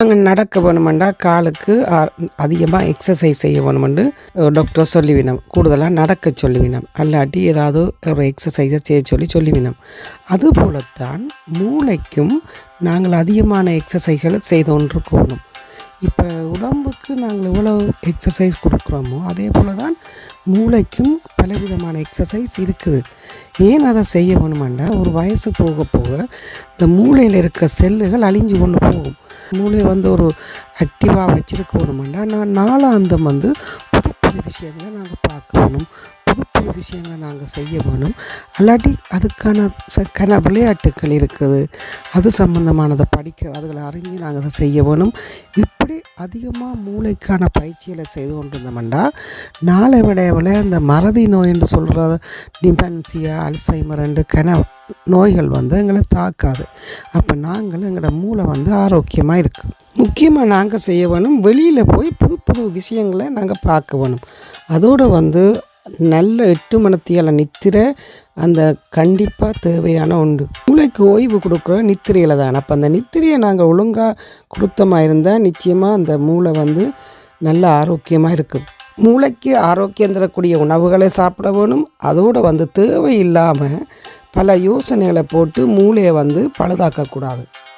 நாங்கள் நடக்க வேணுமெண்டா காலுக்கு அதிகமாக எக்ஸசைஸ் செய்ய வேணுமென்று டாக்டர் சொல்லிவினோம். கூடுதலாக நடக்க சொல்லிவினோம். அல்லாட்டி ஏதாவது ஒரு எக்ஸசைஸை சொல்லிவினோம். அதுபோலத்தான் மூளைக்கும் நாங்கள் அதிகமான எக்ஸசைஸ்களை செய்து கொண்டிருக்கணும். இப்போ உடம்புக்கு நாங்கள் எவ்வளோ எக்ஸசைஸ் கொடுக்குறோமோ அதே போல் தான் மூளைக்கும் பலவிதமான எக்ஸசைஸ் இருக்குது. ஏன் அதை செய்ய வேணுமெண்டா ஒரு வயசு போக போக இந்த மூளையில் இருக்கிற செல்லுகள் அழிஞ்சு கொண்டு போகும். மூளையை ஒரு ஆக்டிவாக வச்சுருக்க வேணுமெண்டா நாளாந்தம் புது புது விஷயங்களை நாங்கள் பார்க்க வேணும், புது புது விஷயங்களை நாங்கள் செய்ய வேணும். அல்லாட்டி அதுக்கான விளையாட்டுக்கள் இருக்குது, அது சம்மந்தமானதை படிக்க அதுகளை அறிஞ்சு நாங்கள் அதை செய்ய வேணும். இப்படி அதிகமாக மூளைக்கான பயிற்சிகளை செய்து கொண்டிருந்தோம்டா நாளை விடைவில் அந்த மறதி நோய் என்று சொல்கிற டிமென்சியா, அல்சைமர் நோய்கள் எங்களை தாக்காது. அப்போ எங்களோட மூளை ஆரோக்கியமாக இருக்குது. முக்கியமாக நாங்கள் செய்ய வேணும், வெளியில் போய் புது புது விஷயங்களை நாங்கள் பார்க்க வேணும். அதோடு நல்ல 8 மணித்தியால நித்திரை அந்த கண்டிப்பாக தேவையான உண்டு. மூளைக்கு ஓய்வு கொடுக்குற நித்திரையில் தான். அப்போ அந்த நித்திரையை நாங்கள் ஒழுங்காக கொடுத்தமாக இருந்தால் நிச்சயமாக அந்த மூளை நல்ல ஆரோக்கியமாக இருக்கும். மூளைக்கு ஆரோக்கியம் தரக்கூடிய உணவுகளை சாப்பிட வேணும். அதோடு தேவையில்லாமல் பல யோசனைகளை போட்டு மூளையை பழுதாக்கக்கூடாது.